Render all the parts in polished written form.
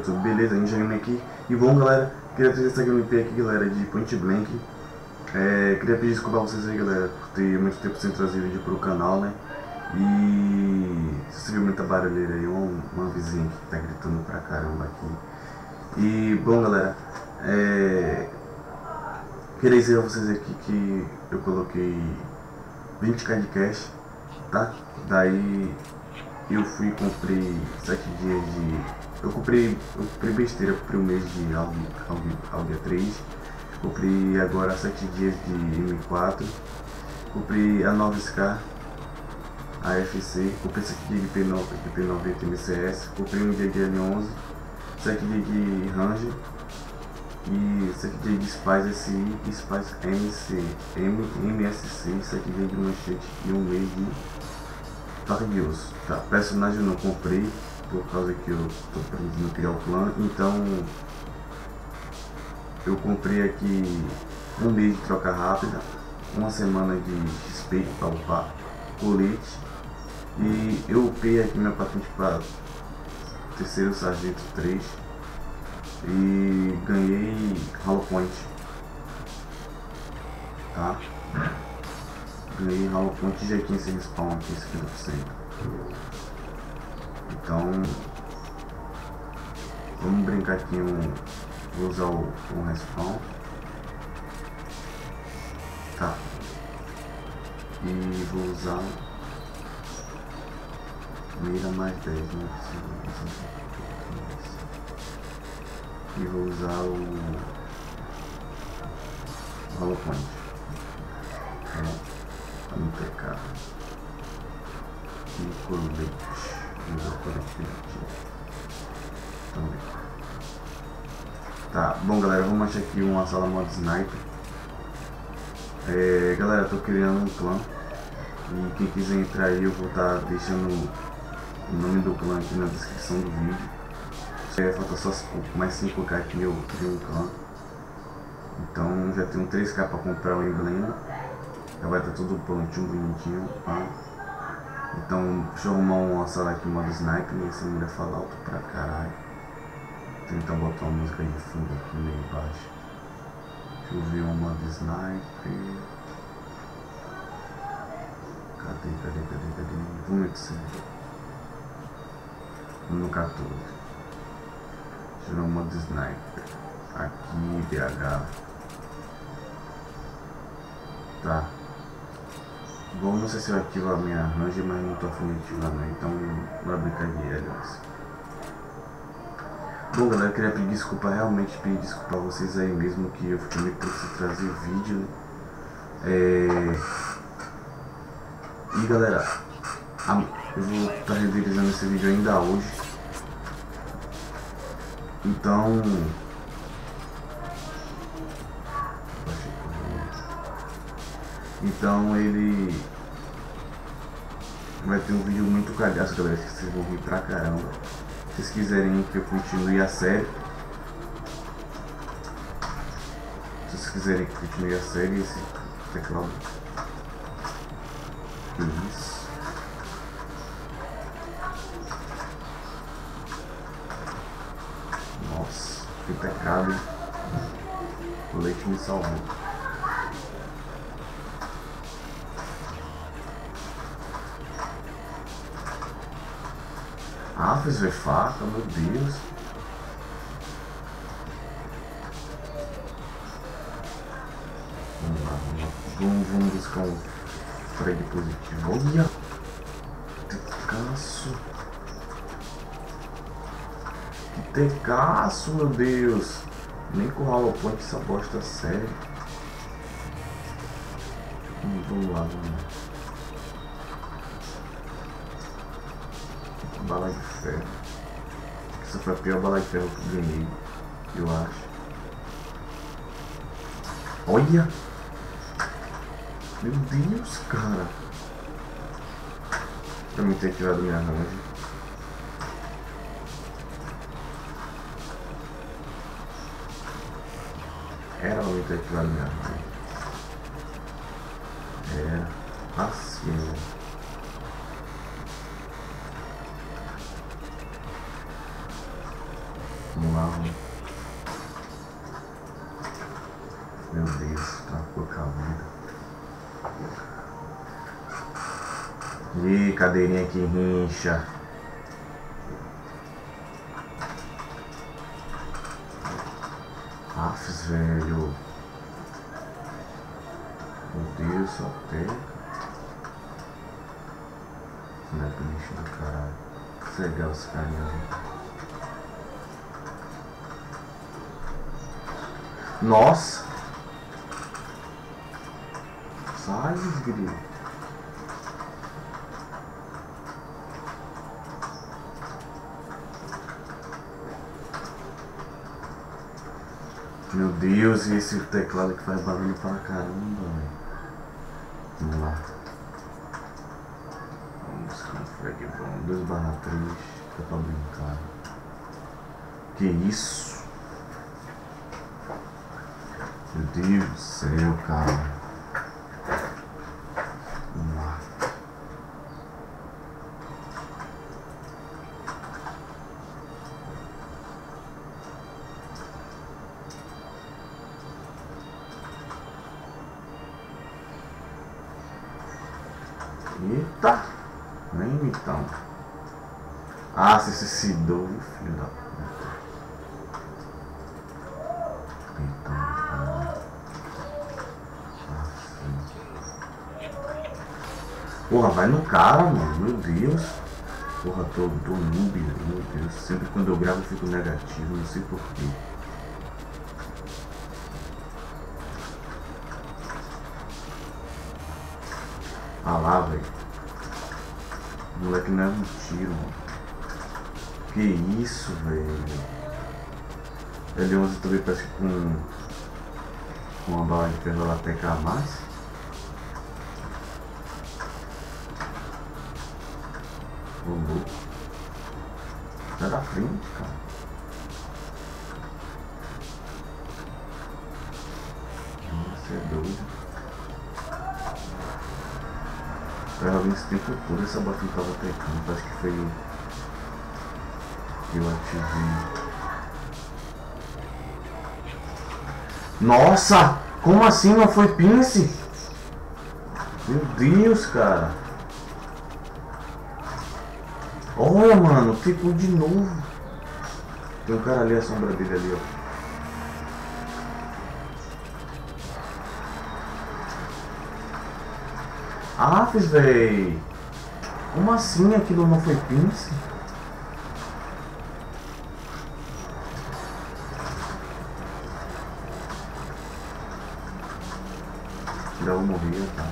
tudo beleza? A gente já aqui. E bom, galera, queria trazer essa gameplay aqui, galera, de Point Blank. Queria pedir desculpa a vocês aí, galera, por ter muito tempo sem trazer vídeo pro canal, né? E se você viu muita barulheira aí, uma vizinha que tá gritando pra caramba aqui. E bom, galera, queria dizer a vocês aqui que eu coloquei 20k de cash, tá? Daí eu fui e comprei 7 dias de... Eu comprei besteira, comprei um mês de Algia 3, comprei agora 7 dias de M4, comprei a 9SK, a FC, comprei 7 dias de P90 MCS, comprei um dia de L11, 7 dias de Ranger e 7 dias de Spice SI, Spice MSC, 7 dias de manchete e um mês de faca de osso. Tá, personagem eu não comprei por causa que eu tô aprendendo criar o clã, então eu comprei aqui um mês de troca rápida, uma semana de XP para upar colete e eu upei aqui minha patente para terceiro sargento 3 e ganhei Hollow Point, tá? Ganhei Hollow Point e G15 sem respawn aqui, 50%. Então vamos brincar aqui, vou usar o respawn, tá? E vou usar mira mais 10, não preciso. E vou usar o Hollow Point, para não ter cara. E colete, vou usar o colete também. Tá, bom, galera, vamos achar aqui uma sala modo sniper. Galera, eu tô criando um clã e quem quiser entrar aí eu vou estar deixando o nome do clã aqui na descrição do vídeo. Falta só mais 5k aqui eu crio um clã. Então já tenho 3k para comprar o emblema. Já vai estar tudo prontinho, bonitinho, tá? Então deixa eu arrumar uma sala aqui modo sniper e essa mulher fala alto pra caralho. Tentar botar uma música de fundo aqui meio baixo. Deixa eu ver um modo sniper. Cadê? Vamos ver se no 14. Deixa eu ver um modo sniper. Aqui, BH. Tá. Bom, não sei se eu ativo a minha Ranger, mas não tô afim de ativar, né? Então bora brincar de L11. Bom, galera, eu queria pedir desculpa, realmente pedir desculpa a vocês aí mesmo, que eu fiquei meio preso de trazer vídeo, né? E galera, eu vou estar renderizando esse vídeo ainda hoje. Então ele vai ter um vídeo muito calhaço, galera, que vocês vão rir pra caramba. Se vocês quiserem que eu continue a série, esse teclado. Isso. Nossa, que pecado, hein? O leite me salvou. Ah, fez ver faca, meu Deus. Vamos lá. Vamos buscar um frag positivo. Olha! Que tecaço! Que tecaço, meu Deus! Nem com o Hollow Point essa bosta séria. Vamos lá, Bala de ferro. Essa foi a pior bala de ferro que eu ganhei, eu acho. Olha! Meu Deus, cara! Pra mim ter tirado minha Ranger. Era pra mim ter tirado minha Ranger. Era assim. Vamos lá, mano. Meu Deus, tá pouca vida. Ih, cadeirinha que rincha. Afs, velho. Meu Deus, só pega. Não é bicho do caralho. Cegar os carinhas. Nossa! Sai, grilo. Meu Deus, e esse teclado que faz barulho pra caramba, velho. Vamos lá. Vamos com o frag bom. 2/3. Dá pra brincar. Que isso? Meu Deus do céu, cara. Vamos lá. Eita! Nem então. Ah, você se suicidou, filho da puta. Eita, porra, vai no cara, mano. Meu Deus. Porra, tô noob, meu Deus. Sempre quando eu gravo eu fico negativo, não sei porquê. Ah lá, velho. O moleque não é um tiro, mano. Que isso, velho. L11 também parece que com uma bala de ferro ela teca a mais. Ô louco. Sai da frente, cara. Você é doido. Eu vi esse tempo todo, essa batalha tava tecando, parece que foi eu ativei. Nossa! Como assim não foi pince? Meu Deus, cara. Olha, mano, ficou de novo. Tem um cara ali, a sombra dele ali, ó. Ah, véi. Como assim aquilo não foi pince? Já vou morrer, tá?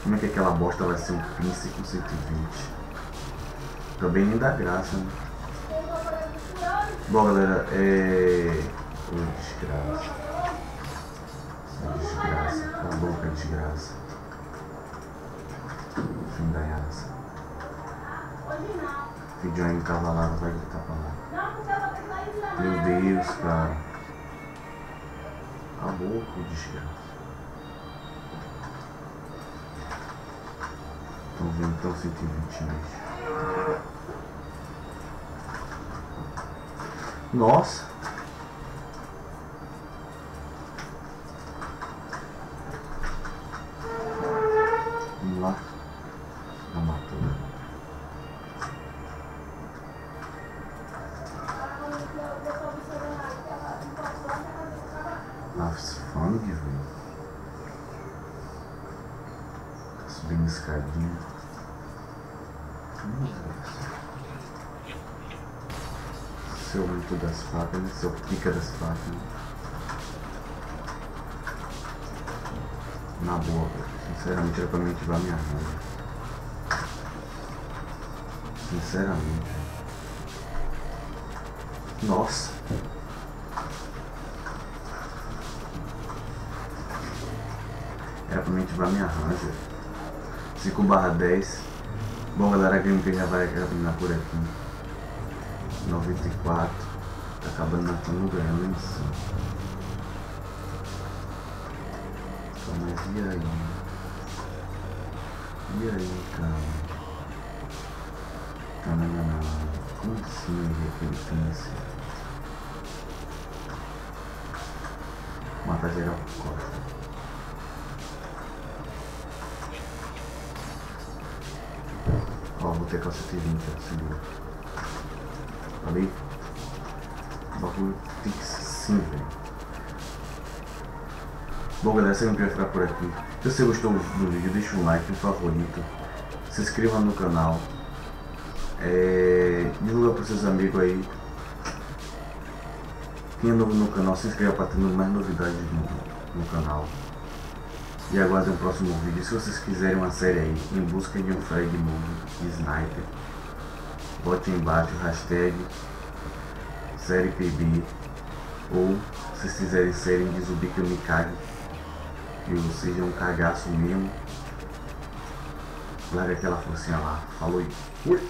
Como é que aquela bosta vai ser um pince com 120? Também nem dá graça, né? Bom, galera, desgraça. Desgraça. Cala a boca, desgraça. Fim da raça. Vídeo aí encavalado, vai gritar pra lá. Meu Deus, cara. Cala a boca, desgraça. Estão vendo então 120 mesmo. Nossa! Vamos lá. Não matou, né? Nossa, fome, velho. Tá subindo escadinha. Seu muito das facas, né? Seu pica das facas, né? Na boa, velho. Sinceramente, era pra mim ativar minha raiva. Sinceramente. Nossa. Era pra mim ativar minha ranja. 5/10. Bom, galera, a gameplay já vai terminar por aqui. 94. Tá acabando matando ganhando em cima. Mas e aí? E aí, cara? Não. Como assim que ele pensa? Matar geral por costa. Ó, vou ter calça 120, ó, segura. Ali. O bagulho tem que ser assim, velho. Bom, galera, esse vídeo vai ficar por aqui. Se você gostou do vídeo, deixa um like, um favorito. Se inscreva no canal. Divulga para seus amigos aí. Quem é novo no canal, se inscreva para ter mais novidades no canal. E aguarde o próximo vídeo. Se vocês quiserem uma série aí, Em Busca de um Fred Moon de Sniper, bote aí embaixo hashtag série PB. Ou se vocês quiserem série de zumbi que eu me cague, que eu seja um cagaço mesmo, larga aquela forcinha lá. Falou aí. Fui!